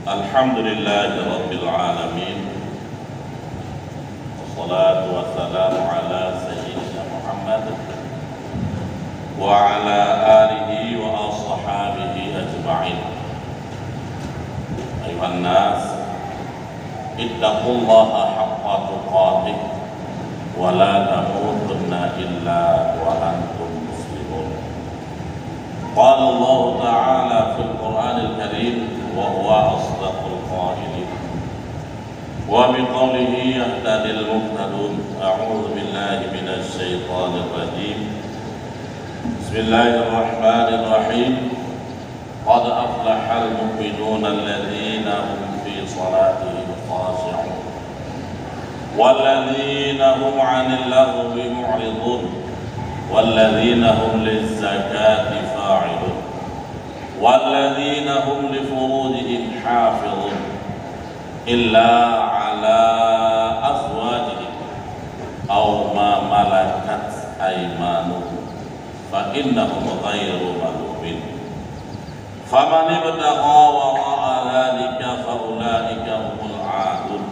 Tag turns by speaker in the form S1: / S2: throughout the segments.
S1: Alhamdulillahi Rabbil Alamin. Wassalatu wassalamu ala Sayyidina Muhammad wa ala alihi wa ashabihi ajma'in. Ayuhan nas, ittaqullaha haqqa tuqatih wa la tamutunna illa wa antum muslimun. Qala Allah Ta'ala fil Qur'anil Karim wa huwa asdaqul qailin wa biqawlihi yahtadil muhtadun. A'udzu billahi minasy syaithanir rajim. Bismillahirrahmanirrahim. Qad aflahal mu'minuna alladzina hum fi salatihim khashi'un walladzina hum 'anil laghwi mu'ridun walladzina hum lizzakati fa'ilun walladzina hum lifurujihim hafizun illa 'ala azwajihim aw ma malakat aymanuhum fa innahum ghairu malumin. Faman ibtagha wara'a dhalika fa ulaika humul 'adun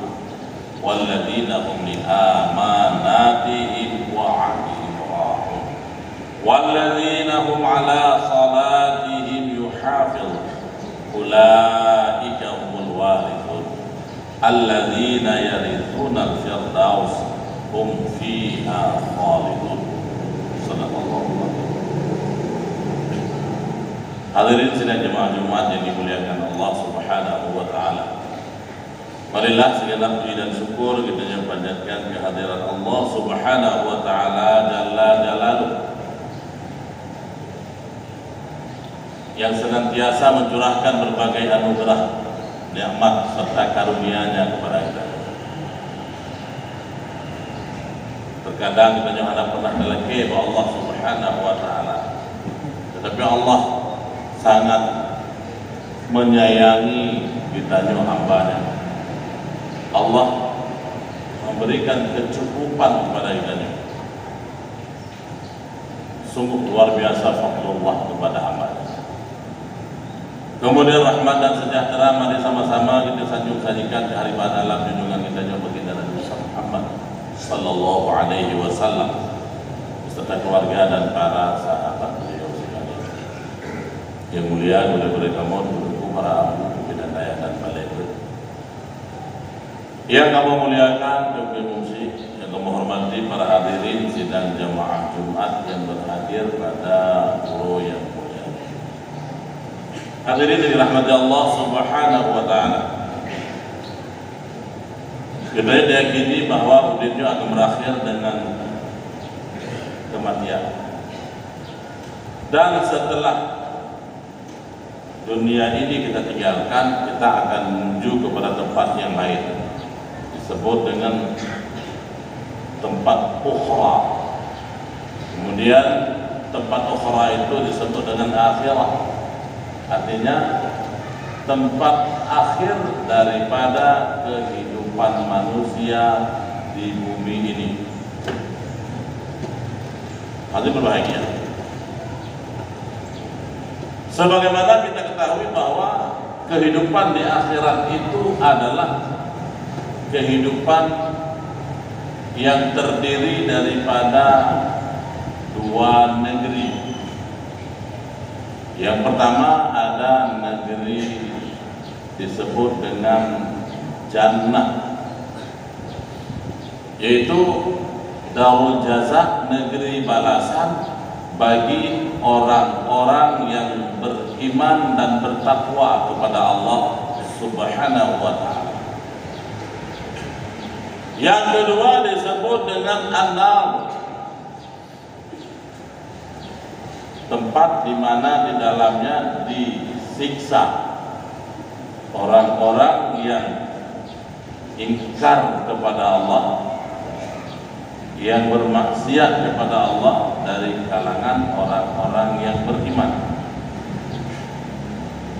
S1: walladzina hum li amanatihim wa 'ahdihim ra'un walladzina hum 'ala salatihim yuhafizun ulaika humul warithun alladzina yarithuna al-firdaus hum fiha khalidun. Sadaqallahu alaihi. Hadirin sidang jemaah Jumat yang dimuliakan Allah Subhanahu wa taala. Marilah segenap puji dan syukur kita panjatkan kehadiran Allah Subhanahu wa taala jalla jalaluh yang senantiasa mencurahkan berbagai anugerah, nikmat serta karunia-Nya kepada kita. Terkadang kita hanya pernah melengke bahwa Allah Subhanahu wa taala, tetapi Allah sangat menyayangi kita hamba-Nya. Allah memberikan kecukupan kepada kita. Sungguh luar biasa fadlullah kepada hamba-Nya. Kemudian rahmat dan sejahtera mari sama-sama kita sanjung-sanjungkan ke hari pada alam junjungan kita baginda Nabi Muhammad sallallahu alaihi wasallam beserta keluarga dan para sahabat beliau sekalian. Yang mulia mudah-mudahan kamu dudukku para abu dan ayah dan balik. Yang kamu muliakan musik, yang kamu hormati para hadirin sidang jamaah Jumat yang berhadir pada puro yang mulia. Hadirin yang dirahmati Allah Subhanahu wa taala. Kita diyakini bahwa hidup akan berakhir dengan kematian. Dan setelah dunia ini kita tinggalkan, kita akan menuju kepada tempat yang lain, disebut dengan tempat ukhra. Kemudian tempat ukhra itu disebut dengan akhirah, artinya tempat akhir daripada kehidupan manusia di bumi ini. Hadirin berbahagia, sebagaimana kita ketahui bahwa kehidupan di akhirat itu adalah kehidupan yang terdiri daripada dua negeri. Yang pertama ada negeri disebut dengan Jannah, yaitu Darul Jazaa, negeri balasan bagi orang-orang yang beriman dan bertakwa kepada Allah Subhanahu wa taala. Yang kedua disebut dengan An-Nar, tempat di mana di dalamnya disiksa orang-orang yang ingkar kepada Allah, yang bermaksiat kepada Allah dari kalangan orang-orang yang beriman.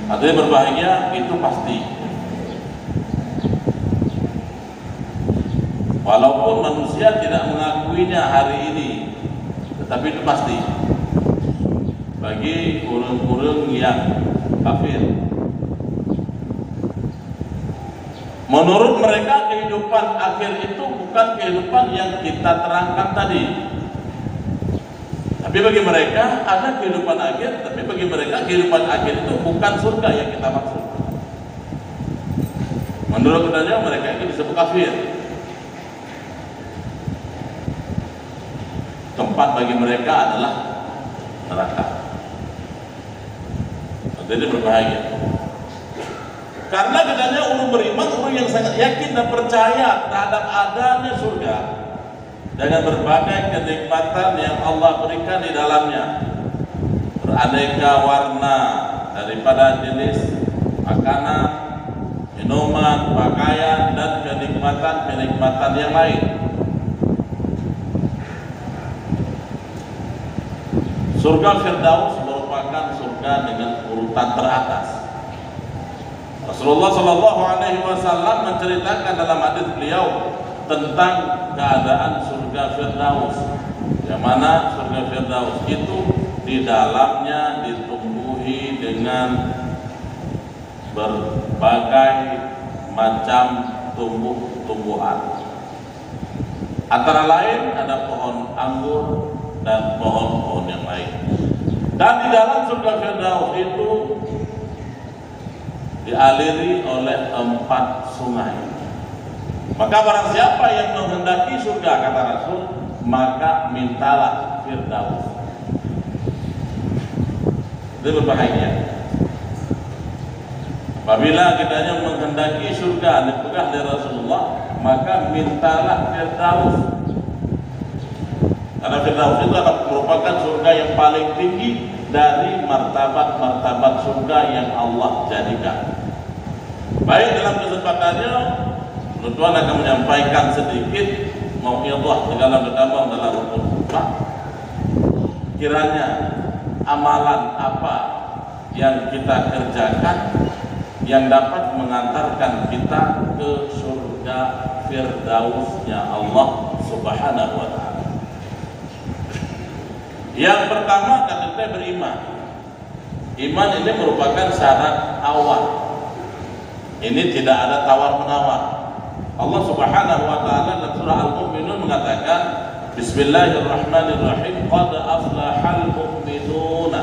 S1: Artinya berbahagia itu pasti. Walaupun manusia tidak mengakuinya hari ini, tetapi itu pasti bagi urang-urang yang kafir. Menurut mereka kehidupan akhir itu bukan kehidupan yang kita terangkan tadi. Tapi bagi mereka ada kehidupan akhir, tapi bagi mereka kehidupan akhir itu bukan surga yang kita maksud. Menurut mereka itu disebut kafir. Tempat bagi mereka adalah neraka. Jadi berbahaya. Karena katanya orang beriman, orang yang sangat yakin dan percaya terhadap adanya surga dengan berbagai kenikmatan yang Allah berikan di dalamnya, beraneka warna daripada jenis makanan, minuman, pakaian, dan kenikmatan-kenikmatan yang lain. Surga Firdaus merupakan surga dengan urutan teratas. Rasulullah Shallallahu Alaihi Wasallam menceritakan dalam hadis beliau tentang keadaan surga Firdaus, yang mana surga Firdaus itu di dalamnya ditumbuhi dengan berbagai macam tumbuh-tumbuhan. Antara lain ada pohon anggur dan pohon-pohon yang lain. Dan di dalam surga Firdaus itu dialiri oleh 4 sungai. Maka barang siapa yang menghendaki surga, kata Rasul, maka mintalah Firdaus. Itu berbahaya. Apabila kita menghendaki surga dipegang dari Rasulullah, maka mintalah Firdaus. Karena Firdaus itu merupakan surga yang paling tinggi dari martabat-martabat surga yang Allah jadikan. Baik, dalam kesempatannya Tuan akan menyampaikan sedikit mau'izah dalam bertambah dalam rukun khutbah. Kiranya amalan apa yang kita kerjakan yang dapat mengantarkan kita ke surga Firdausnya Allah Subhanahu wa ta'ala. Yang pertama, kita beriman. Iman ini merupakan syarat awal. Ini tidak ada tawar-menawar. Allah Subhanahu wa ta'ala dalam surah Al-Mu'minun mengatakan, Bismillahirrahmanirrahim, qad aflahal mu'minuna.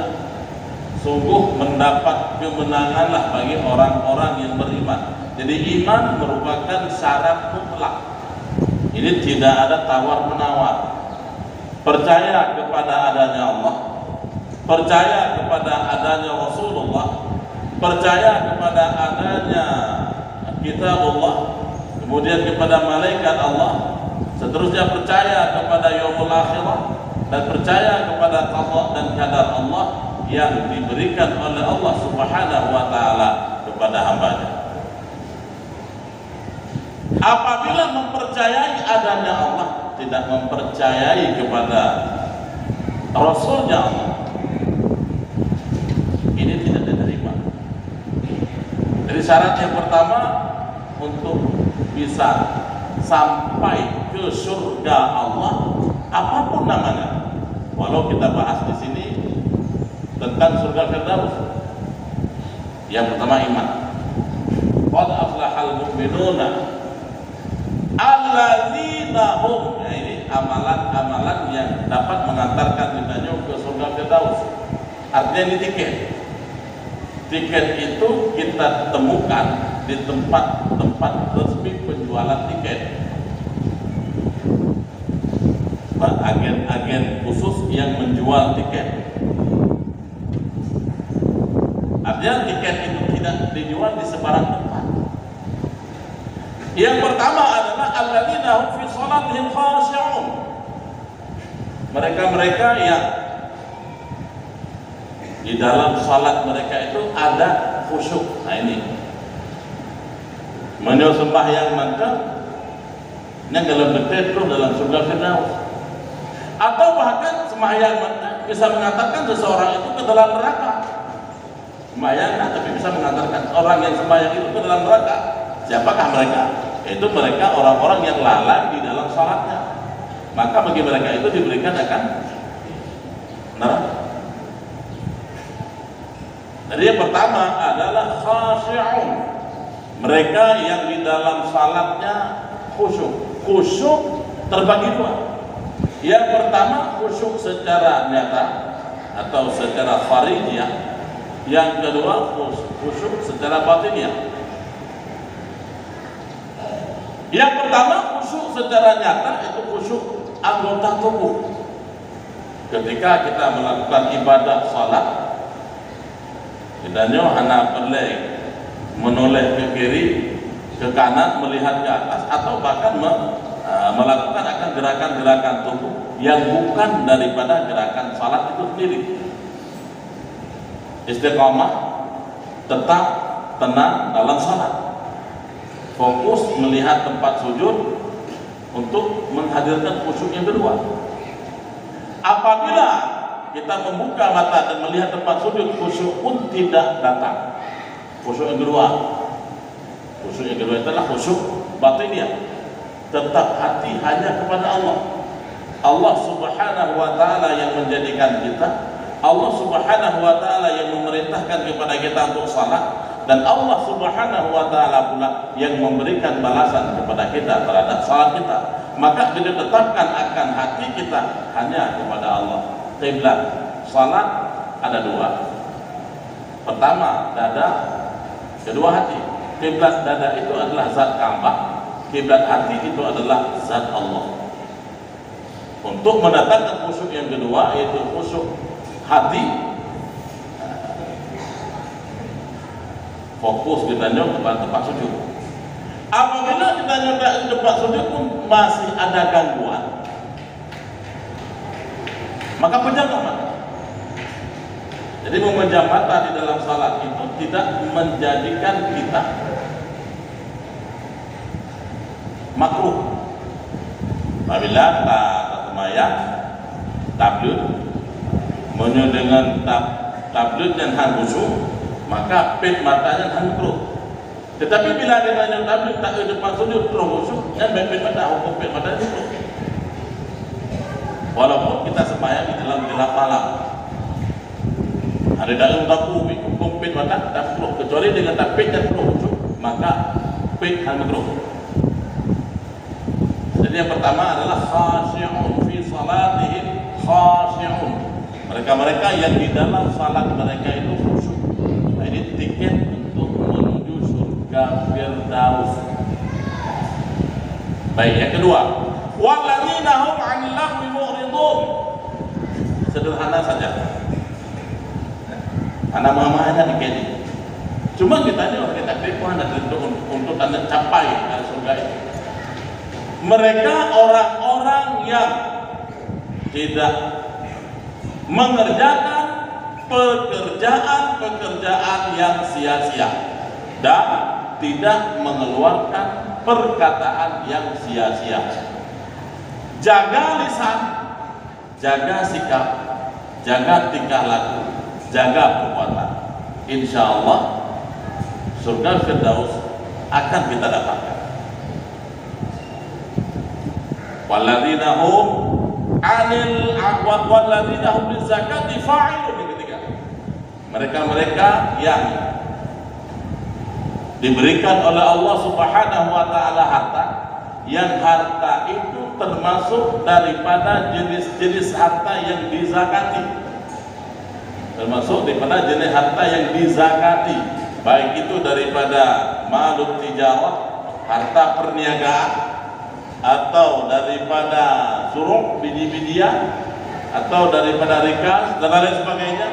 S1: Sungguh mendapat kemenanganlah bagi orang-orang yang beriman. Jadi iman merupakan syarat mutlak. Ini tidak ada tawar-menawar. Percaya kepada adanya Allah, percaya kepada adanya Rasulullah, percaya kepada adanya kitabullah, kemudian kepada malaikat Allah, seterusnya percaya kepada yaumul akhirah, dan percaya kepada qada dan qadar Allah yang diberikan oleh Allah Subhanahu wa ta'ala kepada hambanya. Apabila mempercayai adanya Allah, tidak mempercayai kepada Rasulnya Allah, ini tidak diterima. Jadi syarat yang pertama untuk bisa sampai ke surga Allah, apapun namanya, walau kita bahas di sini tentang surga Firdaus, yang pertama iman. Qad aflahal mu'minuna alladzina hum, ya ini amalan-amalan yang dapat mengantarkan kita ke surga Firdaus. Artinya ini tiket. Tiket itu kita temukan di tempat-tempat resmi penjualan tiket. Agen-agen khusus yang menjual tiket. Artinya tiket itu tidak dijual di sebarang tempat. Yang pertama adalah alladzina hum fi shalatihim khashi'un. Mereka-mereka yang di dalam salat mereka itu ada khusyuk. Nah ini menyembah yang maka yang dalam detik itu dalam surga Firdaus. Atau bahkan sembahyang maka bisa mengantarkan seseorang itu ke dalam neraka. Sembahyang tapi bisa mengantarkan orang yang sembahyang itu ke dalam neraka. Siapakah mereka? Itu mereka orang-orang yang lalai di dalam salatnya. Maka bagi mereka itu diberikan akan neraka. Jadi yang pertama adalah khashi'un, Mereka yang di dalam salatnya khusyuk. Khusyuk terbagi dua. Yang pertama khusyuk secara nyata atau secara kharijiyah. Yang kedua khusyuk secara batiniah. Yang pertama khusyuk secara nyata itu khusyuk anggota tubuh. Ketika kita melakukan ibadah salat, kita hanya perlu menoleh ke kiri, ke kanan, melihat ke atas, atau bahkan melakukan akan gerakan-gerakan tubuh yang bukan daripada gerakan salat itu sendiri. Istiqamah, tetap tenang dalam salat, fokus melihat tempat sujud untuk menghadirkan khusyuk yang kedua. Apabila kita membuka mata dan melihat tempat sujud, khusyuk pun tidak datang. Khusyuk yang kedua adalah khusyuk batiniah. Tetap hati hanya kepada Allah. Allah Subhanahu wa taala yang menjadikan kita, Allah Subhanahu wa taala yang memerintahkan kepada kita untuk salat, dan Allah Subhanahu wa taala pula yang memberikan balasan kepada kita terhadap salat kita. Maka ditetapkan akan hati kita hanya kepada Allah. Qiblat salat ada dua. Pertama dada, kedua hati. Qiblat dada itu adalah zat Ka'bah, qiblat hati itu adalah zat Allah. Untuk mendatangkan khusyuk yang kedua, yaitu khusyuk hati, fokus kita kepada tempat sujud. Apabila kita nyampe di tempat sujud pun masih ada gangguan, maka pejamkan mata. Jadi memejam mata di dalam salat itu tidak menjadikan kita makruh. Apabila sembahyang tablud menyo dengan tablud dan khusyuk, maka pet matanya makruh. Tetapi bila kita nyampe tablud tak ada depan sujud terus khusyuk, dan pet mata hukum pet mata itu. Walaupun kita sembahyang di dalam gelap malam, ada dalam tapu hukum pet mata tak perlu, kecuali dengan tak pet dan perlu khusyuk, maka pet hal makruh. Jadi yang pertama adalah khashi'un fi salatihim khashi'un. Mereka-mereka yang di dalam salat mereka itu khusyuk. Nah, ini tiket untuk menuju surga Firdaus. Baik, yang kedua, walladzina hum 'anil lahwi mu'ridun. Sederhana saja. Anak mamanya dikini. Cuma kita ini orang kita kekuatan untuk anda capai dari surga itu. Mereka orang-orang yang tidak mengerjakan pekerjaan-pekerjaan yang sia-sia dan tidak mengeluarkan perkataan yang sia-sia. Jaga lisan, jaga sikap, jaga tingkah laku, jaga perbuatan. Insya Allah surga Firdaus akan kita dapatkan. Walladzina hum 'anil walladzina hum lizakati fa'ilun. Yang ketiga, mereka-mereka yang diberikan oleh Allah Subhanahu wa taala harta, yang harta itu termasuk daripada jenis-jenis harta yang dizakati. Termasuk daripada jenis harta yang dizakati, baik itu daripada malul tijarah, harta perniagaan, atau daripada suruk biji-bijian, atau daripada rikas dan lain sebagainya.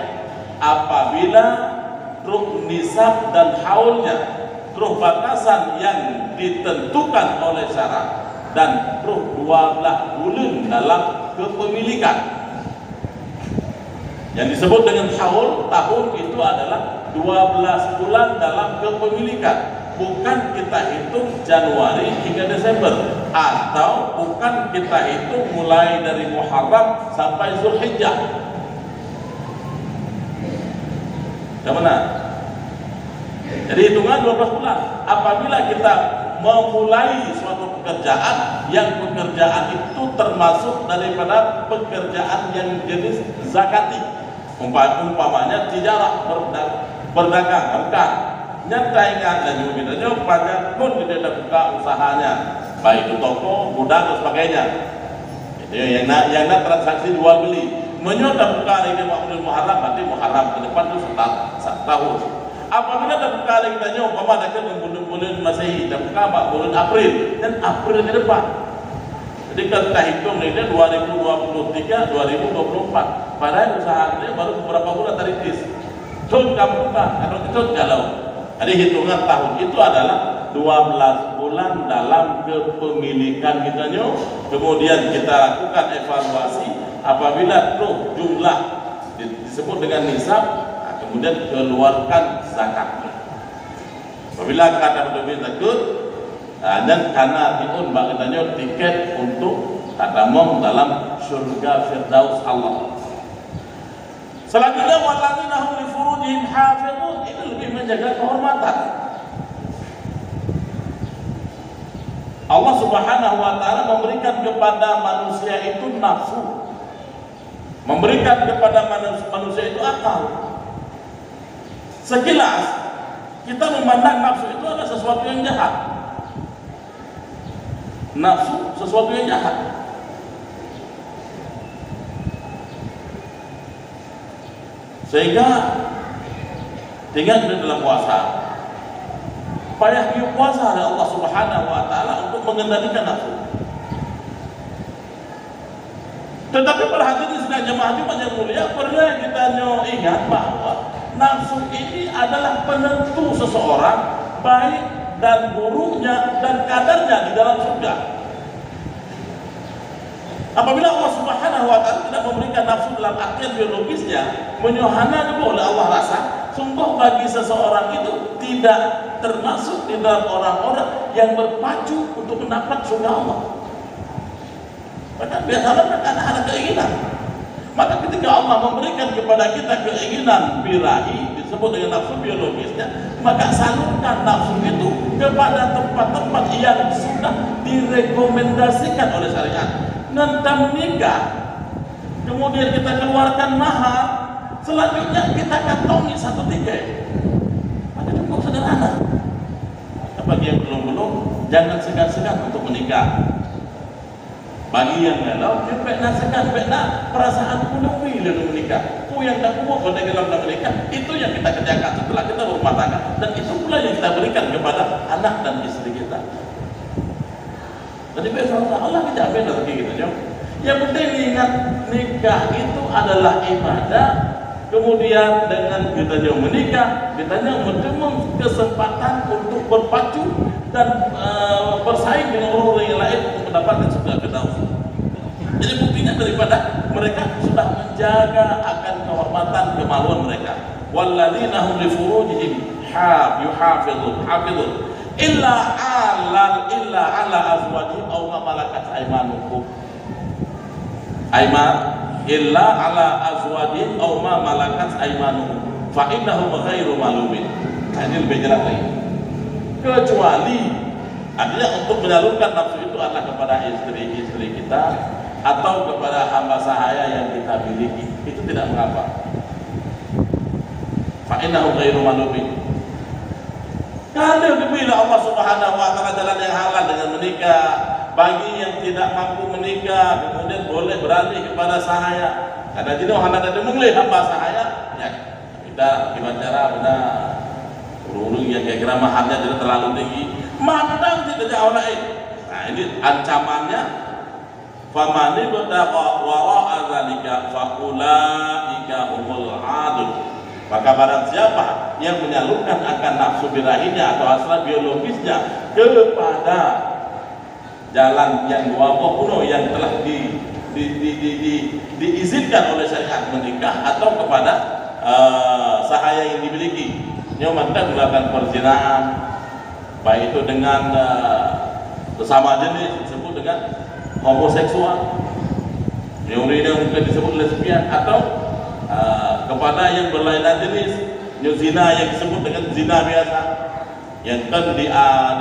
S1: Apabila truk nisab dan haulnya, truk batasan yang ditentukan oleh syarat, dan truk 12 bulan dalam kepemilikan. Yang disebut dengan haul, tahun itu adalah 12 bulan dalam kepemilikan. Bukan kita hitung Januari hingga Desember, atau bukan kita hitung mulai dari Muharram sampai Zulhijjah. Yang mana? Jadi hitungan 12 bulan. Apabila kita memulai suatu pekerjaan, yang pekerjaan itu termasuk daripada pekerjaan yang jenis zakati, umpamanya tijarah, berdagang, bukan nyata ingat dan juga kita banyak pun kita buka usahanya, baik itu toko, gudang dan sebagainya. Itu yang nak transaksi jual beli. Menyota buka lagi waktu Muharram, berarti Muharram ke depan itu setahun. Apabila dah buka lagi kita umpama dah ke bulan Masehi, dah buka bulan April dan April ke depan. Jadi kalau kita hitung ini 2023, 2024, padahal usaha ini baru beberapa bulan tadi tis. Cun kamu buka, kalau cun kalau. Jadi hitungan tahun itu adalah 12 bulan dalam kepemilikan kita kemudian kita lakukan evaluasi apabila jumlah disebut dengan nisab, kemudian keluarkan zakatnya. Apabila kata betul zakat dan karena diun bagitanya tiket untuk tadamum dalam surga Firdaus Allah. Selanjutnya walladzina hum li furujihim hafizun, ini lebih menjaga kehormatan. Allah Subhanahu wa taala memberikan kepada manusia itu nafsu. Memberikan kepada manusia itu akal. Sekilas kita memandang nafsu itu adalah sesuatu yang jahat. Nafsu sesuatu yang jahat. Sehingga tinggal di dalam puasa, payah dia puasa oleh Allah Subhanahu wa taala untuk mengendalikan nafsu. Tetapi perhatikan sedang jemaah Jumat yang mulia, perlu kita ingat bahwa nafsu ini adalah penentu seseorang baik dan buruknya dan kadarnya di dalam surga. Apabila Allah Subhanahu wa taala tidak memberikan nafsu dalam artian biologisnya, menyohana juga oleh Allah rasa, sungguh bagi seseorang itu tidak termasuk di dalam orang-orang yang berpacu untuk mendapat surga Allah. Maka biasanya mereka ada keinginan. Maka ketika Allah memberikan kepada kita keinginan birahi, disebut dengan nafsu biologisnya, maka salurkan nafsu itu kepada tempat-tempat yang sudah direkomendasikan oleh syariat. Nanti menikah, kemudian kita keluarkan mahar, selanjutnya kita kantongi satu tiket. Maka cukup sederhana. Bagi yang belum, jangan segan-segan untuk menikah. Bagi yang galau, dia pernah segan, pernah perasaan pulau pilih untuk menikah. Yang tak puas pada dalam menikah, itu yang kita kerjakan setelah kita berumah tangga, dan itu pula yang kita berikan kepada anak dan istri kita. Jadi besok Allah tidak beda lagi kita. Yang penting ingat nikah itu adalah ibadah. Kemudian dengan kita menikah, kita bertemu kesempatan untuk berpacu dan bersaing dengan orang yang lain untuk mendapatkan surga Firdaus. Jadi buktinya daripada mereka sudah menjaga akan kehormatan kemaluan mereka. Walladzina hum li furujihim hafizun illa ala azwajihim aw ma malakat aymanuhum. Illa ala azwajihim aw ma malakat aymanuhum fa innahum ghairu malumin. Ini lebih jelas lagi. Kecuali artinya untuk menyalurkan nafsu itu adalah kepada istri-istri kita atau kepada hamba sahaya yang kita miliki, itu tidak mengapa. Fa innahu ghairu malumin. Kalau dipilih Allah Subhanahu wa taala jalan yang halal dengan menikah, bagi yang tidak mampu menikah kemudian boleh beralih kepada sahaya. Karena tidak hanya ada mengelih hamba sahaya, ya kita gimana benar urung yang kira-kira mahalnya tidak terlalu tinggi, mandang tidak jauh lain. Nah ini ancamannya. Famani bataqa wara'a dzalika faulaika humul 'adun. Maka barang siapa yang menyalurkan akan nafsu birahinya atau hasrat biologisnya kepada jalan yang wabah kuno yang telah diizinkan oleh syariat menikah atau kepada sahaya yang dimiliki, yang mantan melakukan perzinahan, baik itu dengan sesama jenis disebut dengan homoseksual, yang mungkin disebut lesbian, atau kepada yang berlainan jenis, zina yang disebut dengan zina biasa, yang kan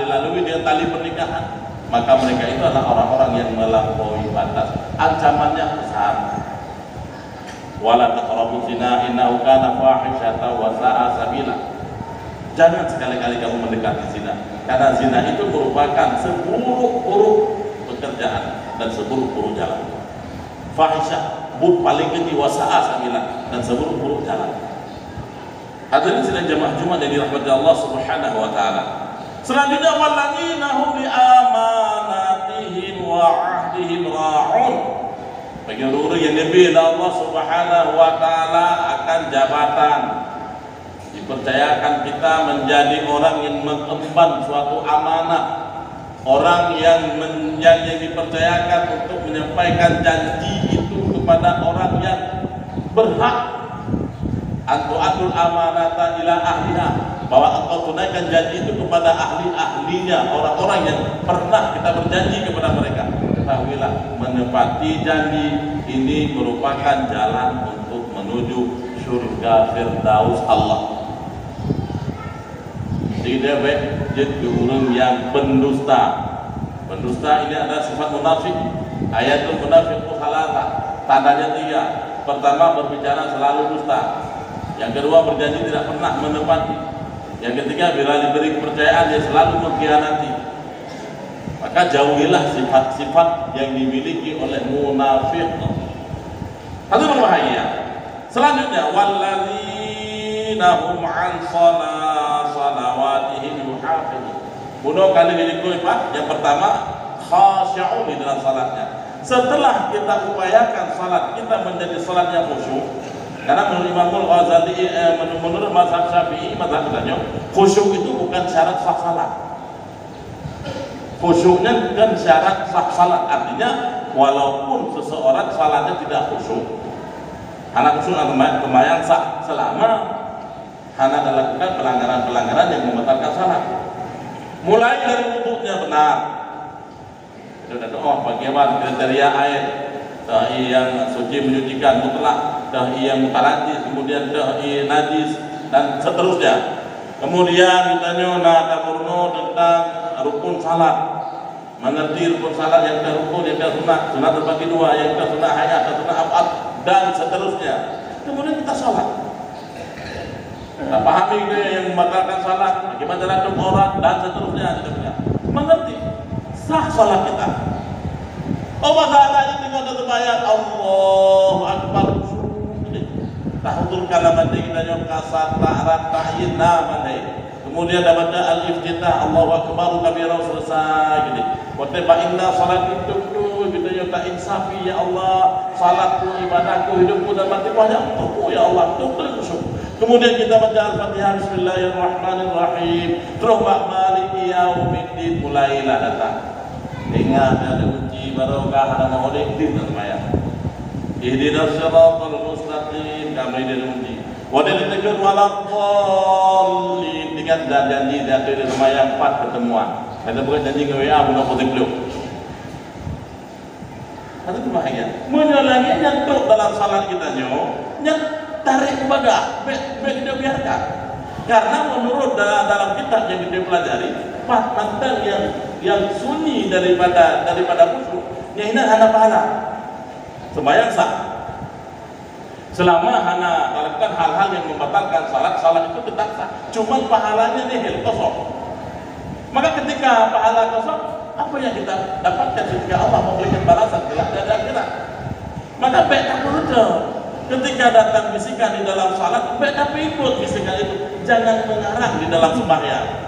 S1: dilalui dengan tali pernikahan, maka mereka itu adalah orang-orang yang melampaui batas. Ancamannya besar. Wala taqrabu zina innahu kana fahishatan wa sa'a sabila. Jangan sekali-kali kamu mendekati zina, karena zina itu merupakan seburuk-buruk pekerjaan dan seburuk-buruk jalan. Fahisyah, paling keji wasa'a sabila, dan seburuk-buruk jalan. Hadirin sidang jamaah Jumat yang dirahmati Allah Subhanahu wa taala. Selanjutnya walladzina hum li amanatihim wa 'ahdihim ra'un. Bagi orang yang dibela Allah Subhanahu wa taala akan jabatan, dipercayakan kita menjadi orang yang mengemban suatu amanah, orang yang dipercayakan untuk menyampaikan janji itu kepada orang yang berhak. Antu'atul amanata ila ahliha, bahwa engkau tunaikan janji itu kepada ahli-ahlinya, orang-orang yang pernah kita berjanji kepada mereka. Ketahuilah, menepati janji ini merupakan jalan untuk menuju surga Firdaus Allah. Tidak baik jadi orang yang pendusta. Pendusta ini adalah sifat munafik. Ayatul munafiqu salasa, tandanya 3. Pertama, berbicara selalu dusta. Yang kedua, berjanji tidak pernah menepati. Yang ketiga, bila diberi kepercayaan dia selalu mengkhianati. Maka jauhilah sifat-sifat yang dimiliki oleh munafik. Itu berbahaya. Selanjutnya, walladzina hum 'an salawatihim yuhafizun. Bunuh kali ini Pak. Yang pertama, khasya'un di dalam salatnya. Setelah kita upayakan salat kita menjadi salat yang khusyuk, karena menurut Imam Al-Ghazali, menurut mazhab Syafi'i, mazhab katanya khusyuk itu bukan syarat sah salat. Khusyuknya bukan syarat sah salat. Artinya walaupun seseorang salatnya tidak khusyuk, anak khusyuk lumayan sah selama hana melakukan pelanggaran-pelanggaran yang membatalkan salat. Mulai dari wudhunya benar. Oh, bagaimana kriteria air? Dahi yang suci menyucikan mutlak, dahi yang mutalatis, kemudian dahi najis, dan seterusnya. Kemudian ditanya Natapurno tentang rukun salat, mengerti rukun salat yang ke rukun, yang ke sunat, sunat terbagi 2, yang ke sunat hayat, ke sunat abad, dan seterusnya. Kemudian kita salat. Kita pahami dia yang membatalkan salat, bagaimana racun orang, dan seterusnya. Mengerti sah salat kita. Oh, masalahnya tinggal terbayang Allahu Akbar. Tahdur kalamat kita yang kasar ta'rat ta'yin namanya. Kemudian dapatnya al-iftitah Allahu Akbar kabira selesai gitu. Waktu inna salat itu kita yang tak insafi ya Allah, salatku, ibadahku, hidupku dan matiku hanya untukmu ya Allah. Kemudian kita baca Al-Fatihah Bismillahirrahmanirrahim. Terus maliki yaumiddin mulailah datang. Ingat ada uji barokah ada maulid din namanya. Ihdinas siratal mustaqim, kami diuji. Wa ditegur walaqallin dengan janji dari lumayan 4 pertemuan. Ada bukan janji ke WA guna potik belum. Itu bahaya. Menyalangi nyantuk dalam salat kita nyat tarik ibadah, dia biarkan. Karena menurut dalam kitab yang kita pelajari, mantan yang sunyi daripada khusyuk, yang ini hana pahala. Sembahyang sah. Selama hana melakukan hal-hal yang membatalkan salat itu tetap sah. Cuma pahalanya nihil, kosong. Maka ketika pahala kosong, apa yang kita dapatkan ketika Allah memberikan balasan kelak dan akhirat? Maka baik tak perlu. Ketika datang bisikan di dalam salat, baik tak ikut bisikan itu. Jangan mengarang di dalam sembahyang.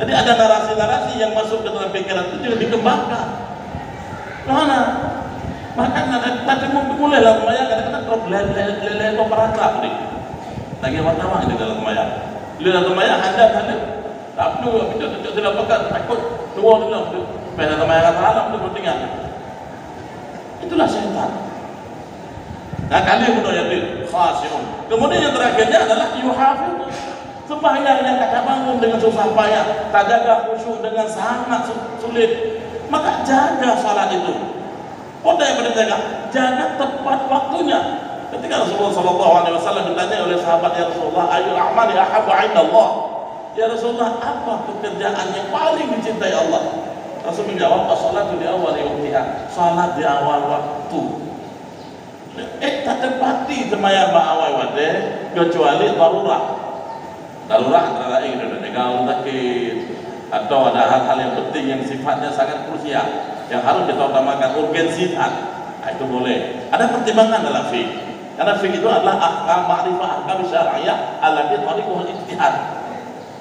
S1: Jadi ada narasi-narasi yang masuk ke dalam pikiran itu juga dikembangkan. Mana? Maka tadi mulai dalam sembahyang kadang-kadang drop lele operator nih. Lagi apa ini dalam sembahyang? Di dalam sembahyang ada. Tak perlu tidak pekat takut dua dulu. Pada sembahyang salam itu pentingnya. Itulah syaitan. Nah, kali yang khasiun. Kemudian yang terakhirnya adalah yuhafidh. Sembahyang yang tak bangun dengan susah payah, tak jaga khusyuk dengan sangat sulit. Maka jaga salat itu. Kota yang berjaga, jaga tepat waktunya. Ketika Rasulullah SAW ditanya oleh sahabat, ya Rasulullah, ayul a'mali ahabbu 'inda Allah. Ya Rasulullah, apa pekerjaan yang paling dicintai Allah? Rasul menjawab, as-salatu di awal waktiha, salat di awal waktu. Tak tepati sembahyang awal waktu kecuali darurat. darurat antara lain kalau sakit atau ada hal-hal yang penting yang sifatnya sangat krusial yang harus kita utamakan urgensitas, itu boleh. Ada pertimbangan dalam fikih. Karena fikih itu adalah ahkam ma'rifah, ahkam syar'iyyah allati tariquhul ijtihad.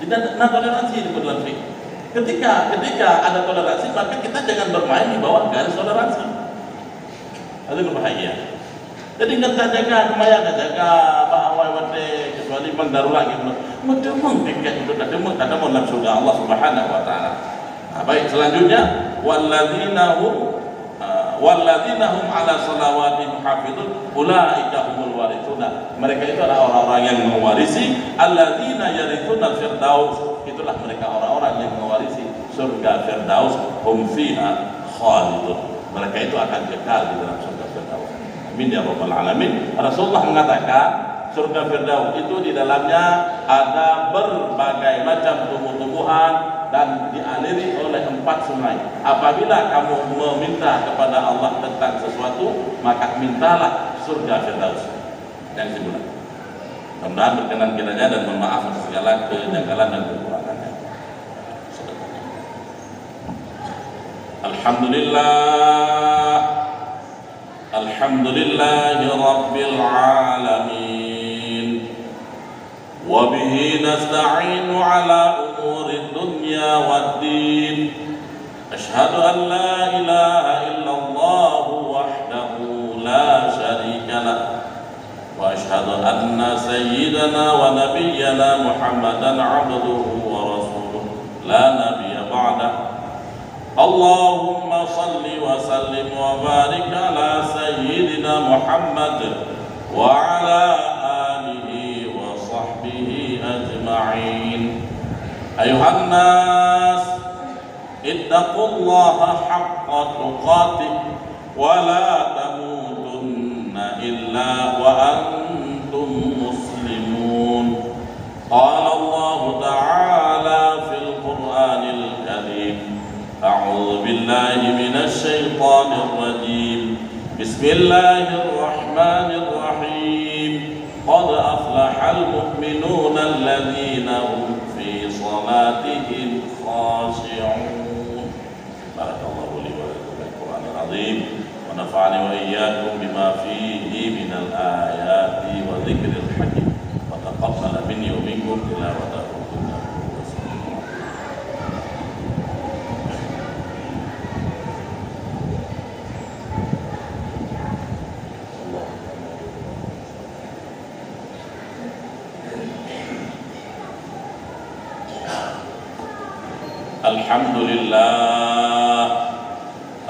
S1: Tidak ada toleransi di dalam fikih. Ketika ada toleransi, maka kita jangan bermain di bawah garis toleransi. Itu berbahaya. Jadi kita jaga, lumayan jaga bahwa wate kecuali mendarurat gitu. Mendemung tiket itu tademung dalam surga Allah Subhanahu wa taala. Nah, baik, selanjutnya walladzina hum ala salawatihim hafizun ulaika humul warithuna. Mereka itu adalah orang-orang yang mewarisi alladzina yarithuna firdaus. Itulah mereka orang-orang yang mewarisi surga firdaus, hum fiha khalidun. Mereka itu akan kekal di dalam surga firdaus. Amin ya rabbal alamin. Rasulullah mengatakan surga firdaus itu di dalamnya ada berbagai macam tumbuh-tumbuhan dan dialiri oleh 4 sungai. Apabila kamu meminta kepada Allah tentang sesuatu, maka mintalah surga firdaus. Yang sebulan. Mudah-mudahan berkenan kiranya dan mohon maaf atas segala kejanggalan dan kekurangannya. Alhamdulillahi Rabbil Alamin. وبه نستعين على أمور الدنيا والدين. أشهد أن لا إله إلا الله وحده لا شريك له وأشهد أن سيدنا ونبينا محمدا عبده ورسوله لا نبي بعده. اللهم صل وسلم وبارك على سيدنا محمد وعلى أجمعين. أيها الناس اتقوا الله حق تقاته ولا تموتن إلا وأنتم مسلمون. قال الله تعالى في القرآن الكريم: أعوذ بالله من الشيطان الرجيم. بسم الله الرحمن الرحيم. قد أفلح المؤمنون الذين هم في صلاتهم خاشعون. بارك الله لي ولكم بالقرآن العظيم ونفعني وإياكم بما فيه من الآيات وذكر الحكيم وتقبل مني ومنكم تلاوته.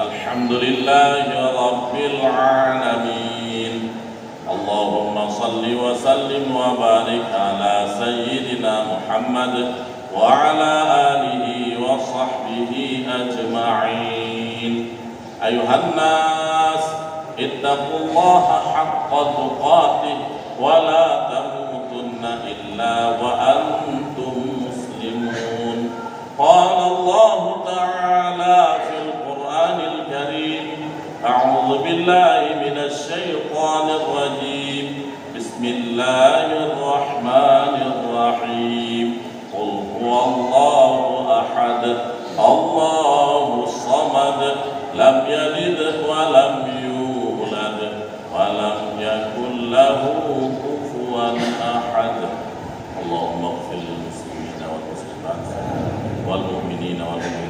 S1: Alhamdulillahi Rabbil Alamin. Allahumma salli wa sallim wa barik ala Sayyidina Muhammad wa ala alihi wa sahbihi ajma'in. Ayuhan nas ittaqullaha haqqa tuqatih wa la tamutunna illa wa antum muslimun. قال الله تعالى في القرآن الكريم: أعوذ بالله من الشيطان الرجيم. بسم الله الرحمن الرحيم. قل هو الله أحد الله الصمد لم يلد ولم يولد ولم يكن له كفوا أحد. اللهم اغفر للمسلمين والمسلمات والمؤمنين والمؤمنات